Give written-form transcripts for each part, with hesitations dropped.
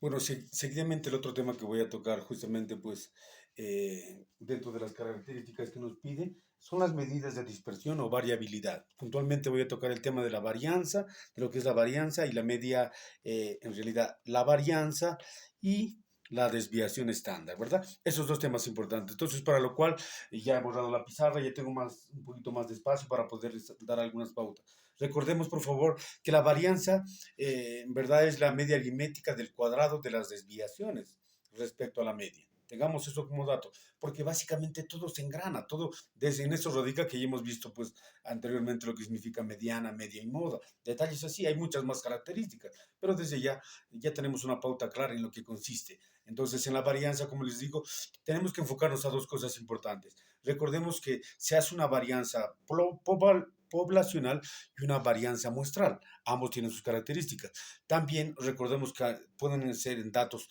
Bueno, seguidamente el otro tema que voy a tocar justamente pues dentro de las características que nos pide son las medidas de dispersión o variabilidad. Puntualmente voy a tocar el tema de la varianza, de lo que es la varianza y la media, en realidad la varianza y la desviación estándar, ¿verdad? Esos dos temas importantes. Entonces, para lo cual ya he borrado la pizarra, ya tengo un poquito más de espacio para poder dar algunas pautas. Recordemos, por favor, que la varianza en verdad es la media aritmética del cuadrado de las desviaciones respecto a la media. Tengamos eso como dato, porque básicamente todo se engrana, todo desde en eso radica que ya hemos visto pues anteriormente lo que significa mediana, media y moda. Detalles así, hay muchas más características, pero desde ya tenemos una pauta clara en lo que consiste. Entonces, en la varianza, como les digo, tenemos que enfocarnos a dos cosas importantes. Recordemos que se hace una varianza poblacional y una varianza muestral. Ambos tienen sus características. También recordemos que pueden ser en datos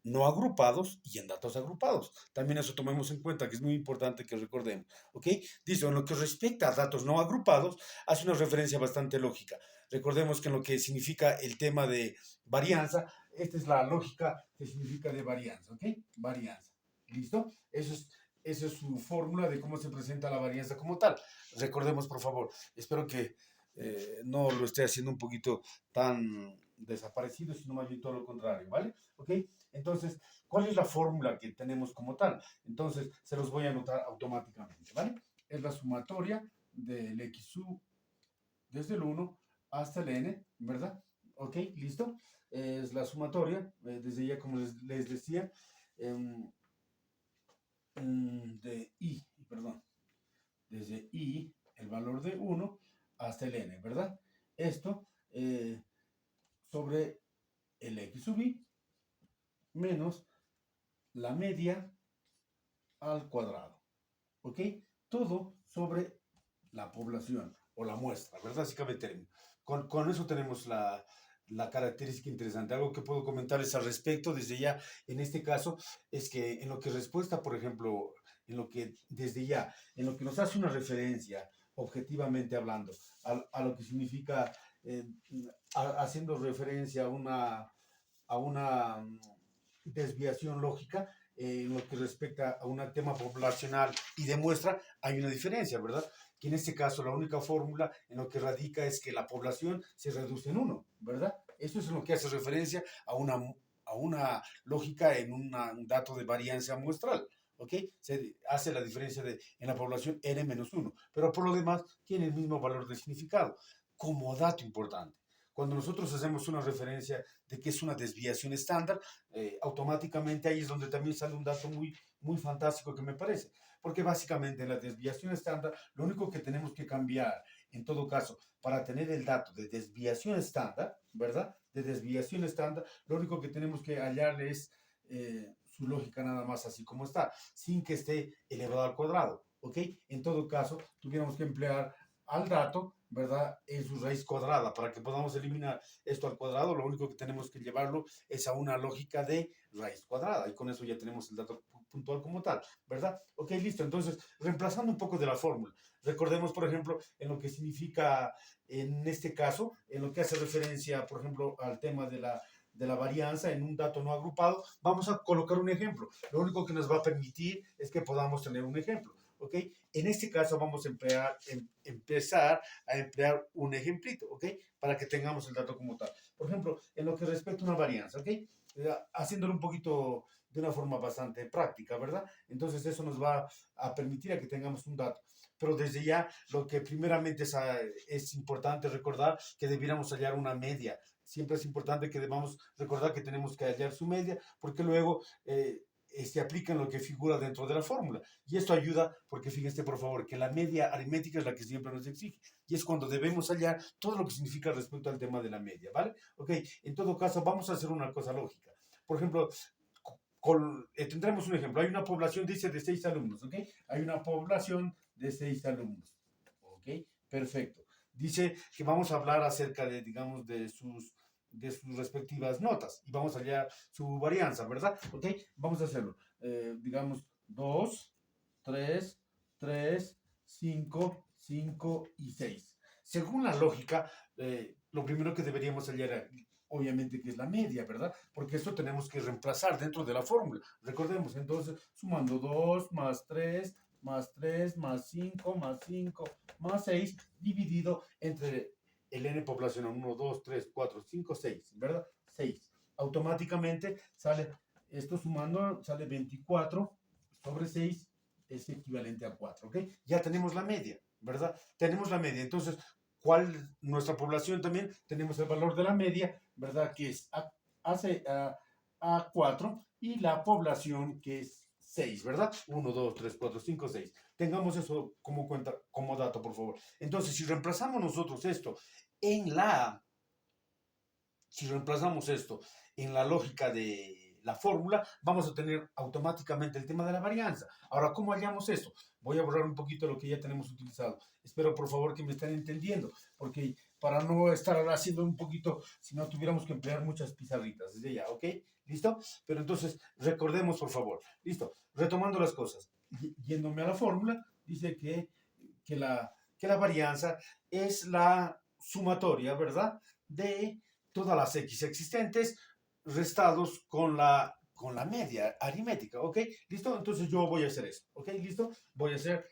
no agrupados y en datos agrupados. También eso tomemos en cuenta, que es muy importante que recordemos. ¿Ok? Dice, en lo que respecta a datos no agrupados, hace una referencia bastante lógica. Recordemos que en lo que significa el tema de varianza, esta es la lógica que significa de varianza. ¿Ok? Varianza. ¿Listo? Esa es su fórmula de cómo se presenta la varianza como tal. Recordemos, por favor, espero que no lo esté haciendo un poquito tan desaparecido, sino más bien todo lo contrario, ¿vale? ¿Ok? Entonces, ¿cuál es la fórmula que tenemos como tal? Entonces, se los voy a anotar automáticamente, ¿vale? Es la sumatoria del XU desde el 1 hasta el N, ¿verdad? ¿Ok? ¿Listo? Es la sumatoria, desde ya como les decía, em, de I, perdón, desde I, el valor de 1 hasta el N, ¿verdad? Esto sobre el X sub I menos la media al cuadrado, ¿ok? Todo sobre la población o la muestra, ¿verdad? Así cabe el término. Con eso tenemos la característica interesante. Algo que puedo comentarles al respecto desde ya, en este caso, es que en lo que respuesta, por ejemplo, en lo que desde ya, en lo que nos hace una referencia, objetivamente hablando, a lo que significa, eh, haciendo referencia a una desviación lógica, en lo que respecta a un tema poblacional y demuestra, hay una diferencia, ¿verdad? Que en este caso la única fórmula en lo que radica es que la población se reduce en uno, ¿verdad? Eso es en lo que hace referencia a una lógica en un dato de varianza muestral. ¿Ok? Se hace la diferencia en la población n menos 1, pero por lo demás tiene el mismo valor de significado. Como dato importante, cuando nosotros hacemos una referencia de que es una desviación estándar, automáticamente ahí es donde también sale un dato muy fantástico que me parece. Porque básicamente en la desviación estándar, lo único que tenemos que cambiar, en todo caso, para tener el dato de desviación estándar, ¿verdad? De desviación estándar, lo único que tenemos que hallarle es su lógica nada más así como está, sin que esté elevado al cuadrado, ¿ok? En todo caso, tuviéramos que emplear al dato, ¿verdad? En su raíz cuadrada. Para que podamos eliminar esto al cuadrado, lo único que tenemos que llevarlo es a una lógica de raíz cuadrada. Y con eso ya tenemos el dato puntual como tal, ¿verdad? Ok, listo. Entonces, reemplazando un poco de la fórmula, recordemos, por ejemplo, en lo que significa, en este caso, en lo que hace referencia, por ejemplo, al tema de la varianza en un dato no agrupado, vamos a colocar un ejemplo. Lo único que nos va a permitir es que podamos tener un ejemplo. ¿Ok? En este caso vamos a empezar a emplear un ejemplito, ¿ok? Para que tengamos el dato como tal. Por ejemplo, en lo que respecta a una varianza, ¿ok? Haciéndolo un poquito de una forma bastante práctica, ¿verdad? Entonces eso nos va a permitir a que tengamos un dato. Pero desde ya, lo que primeramente es importante recordar que debiéramos hallar una media. Siempre es importante que debamos recordar que tenemos que hallar su media, porque luego se aplica en lo que figura dentro de la fórmula. Y esto ayuda porque fíjense por favor que la media aritmética es la que siempre nos exige. Y es cuando debemos hallar todo lo que significa respecto al tema de la media, ¿vale? Ok, en todo caso vamos a hacer una cosa lógica. Por ejemplo, tendremos un ejemplo. Hay una población, dice, de 6 alumnos, ¿ok? Hay una población de 6 alumnos, ¿ok? Perfecto. Dice que vamos a hablar acerca de, digamos, de sus respectivas notas y vamos a hallar su varianza, ¿verdad? ¿Ok? Vamos a hacerlo. Digamos, 2, 3, 3, 5, 5 y 6. Según la lógica, lo primero que deberíamos hallar obviamente que es la media, ¿verdad? Porque esto tenemos que reemplazar dentro de la fórmula. Recordemos, entonces, sumando 2 más 3 más 3 más 5 más 5 más 6 dividido entre el n poblacional 1, 2, 3, 4, 5, 6, ¿verdad? 6. Automáticamente sale, esto sumando, sale 24 sobre 6 es equivalente a 4, ¿ok? Ya tenemos la media, ¿verdad? Tenemos la media. Entonces, ¿cuál nuestra población también? Tenemos el valor de la media, ¿verdad? Que es a 4 y la población que es 6, ¿verdad? 1, 2, 3, 4, 5, 6. Tengamos eso como cuenta, como dato, por favor. Entonces, si reemplazamos nosotros esto en la, si reemplazamos esto en la lógica de la fórmula, vamos a tener automáticamente el tema de la varianza. Ahora, ¿cómo hallamos esto? Voy a borrar un poquito lo que ya tenemos utilizado. Espero, por favor, que me estén entendiendo, porque para no estar haciendo un poquito, si no tuviéramos que emplear muchas pizarritas desde ya, ¿ok? ¿Listo? Pero entonces, recordemos, por favor. ¿Listo? Retomando las cosas. Yéndome a la fórmula, dice que la varianza es la sumatoria, ¿verdad? De todas las x existentes restados con la media aritmética, ¿ok? ¿Listo? Entonces yo voy a hacer eso, ¿ok? ¿Listo? Voy a hacer,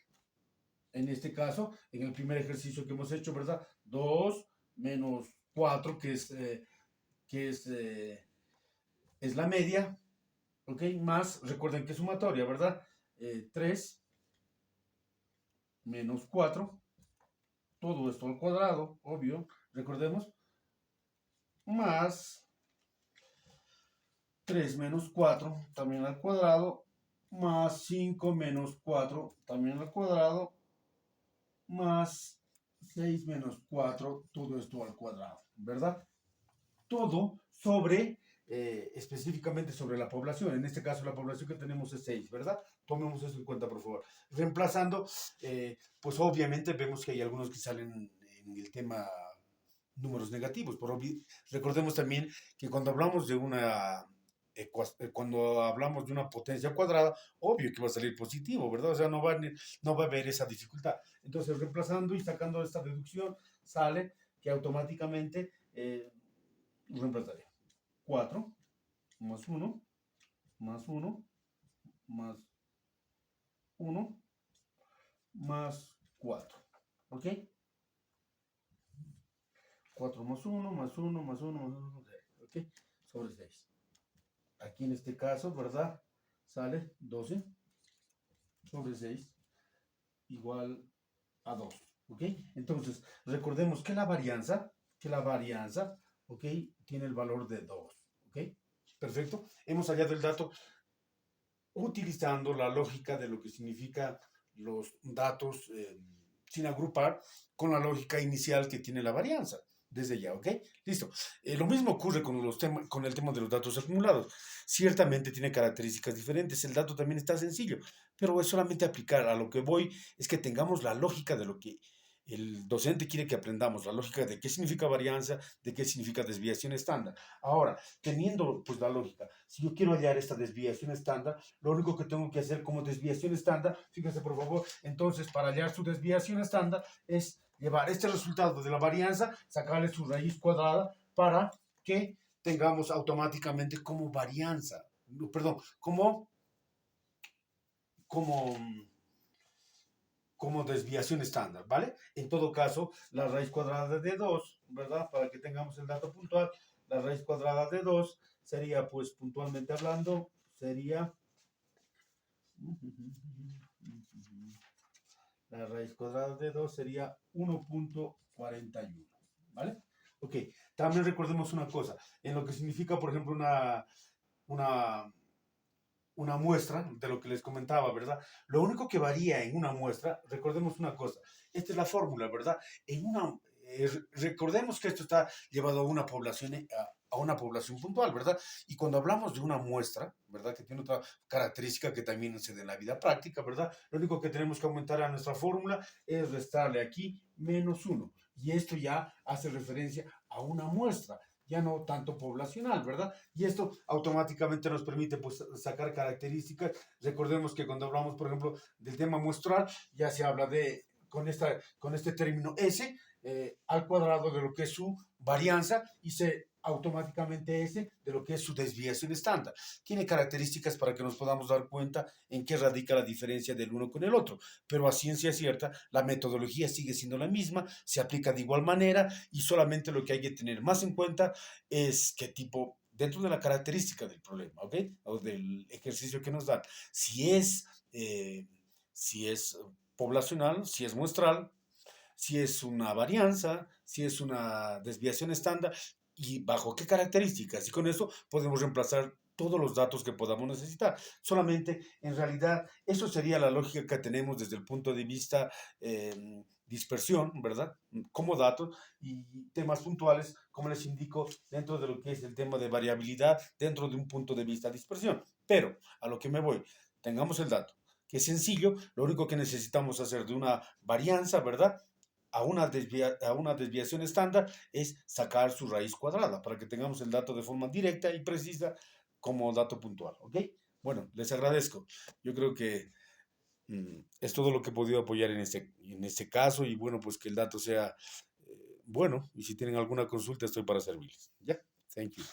en este caso, en el primer ejercicio que hemos hecho, ¿verdad? 2 menos 4, que es la media, ¿ok? Más, recuerden que es sumatoria, ¿verdad? 3 menos 4, todo esto al cuadrado, obvio, recordemos, más 3 menos 4 también al cuadrado, más 5 menos 4 también al cuadrado, más 6 menos 4, todo esto al cuadrado, ¿verdad? Todo sobre, específicamente sobre la población. En este caso la población que tenemos es 6, ¿verdad? Tomemos eso en cuenta, por favor. Reemplazando, pues obviamente vemos que hay algunos que salen en el tema números negativos. Recordemos también que cuando hablamos de cuando hablamos de una potencia cuadrada, obvio que va a salir positivo, ¿verdad? O sea, no va a haber esa dificultad. Entonces, reemplazando y sacando esta deducción, sale que automáticamente reemplazaría 4 más 1 más 1 más 1 más 4. ¿Ok? 4 más 1 más 1 más 1 más 1, ¿ok? Sobre 6. Aquí en este caso, ¿verdad? Sale 12 sobre 6 igual a 2, ¿ok? Entonces, recordemos que la varianza, ¿ok? Tiene el valor de 2, ¿ok? Perfecto. Hemos hallado el dato utilizando la lógica de lo que significa los datos sin agrupar con la lógica inicial que tiene la varianza. Desde ya, ¿ok? Listo. Lo mismo ocurre con el tema de los datos acumulados. Ciertamente tiene características diferentes. El dato también está sencillo, pero es solamente aplicar. A lo que voy es que tengamos la lógica de lo que el docente quiere que aprendamos, la lógica de qué significa varianza, de qué significa desviación estándar. Ahora, teniendo pues la lógica, si yo quiero hallar esta desviación estándar, lo único que tengo que hacer como desviación estándar, fíjense por favor, entonces para hallar su desviación estándar es llevar este resultado de la varianza, sacarle su raíz cuadrada para que tengamos automáticamente como varianza, perdón, como desviación estándar, ¿vale? En todo caso, la raíz cuadrada de 2, ¿verdad? Para que tengamos el dato puntual, la raíz cuadrada de 2 sería, pues, puntualmente hablando, sería la raíz cuadrada de 2 sería 1.41, ¿vale? Ok, también recordemos una cosa, en lo que significa, por ejemplo, una muestra de lo que les comentaba, ¿verdad? Lo único que varía en una muestra, recordemos una cosa, esta es la fórmula, ¿verdad? Recordemos que esto está llevado a una población, a una población puntual, ¿verdad? Y cuando hablamos de una muestra, ¿verdad? Que tiene otra característica que también se da en la vida práctica, ¿verdad? Lo único que tenemos que aumentar a nuestra fórmula es restarle aquí menos 1. Y esto ya hace referencia a una muestra, ya no tanto poblacional, ¿verdad? Y esto automáticamente nos permite pues, sacar características. Recordemos que cuando hablamos, por ejemplo, del tema muestral, ya se habla de, con este término S, al cuadrado de lo que es su varianza y C automáticamente S de lo que es su desviación estándar. Tiene características para que nos podamos dar cuenta en qué radica la diferencia del uno con el otro, pero a ciencia cierta la metodología sigue siendo la misma, se aplica de igual manera y solamente lo que hay que tener más en cuenta es qué tipo, dentro de la característica del problema, ¿ok? O del ejercicio que nos dan, si es, eh, si es poblacional, si es muestral, si es una varianza, si es una desviación estándar y bajo qué características. Y con eso podemos reemplazar todos los datos que podamos necesitar. Solamente, en realidad, eso sería la lógica que tenemos desde el punto de vista dispersión, ¿verdad? Como datos y temas puntuales, como les indico, dentro de lo que es el tema de variabilidad, dentro de un punto de vista dispersión. Pero a lo que me voy, tengamos el dato, que es sencillo, lo único que necesitamos hacer de una varianza, ¿verdad? A una desviación estándar es sacar su raíz cuadrada para que tengamos el dato de forma directa y precisa como dato puntual, ¿ok? Bueno, les agradezco. Yo creo que es todo lo que he podido apoyar en este caso y bueno, pues que el dato sea bueno y si tienen alguna consulta estoy para servirles. Ya, thank you.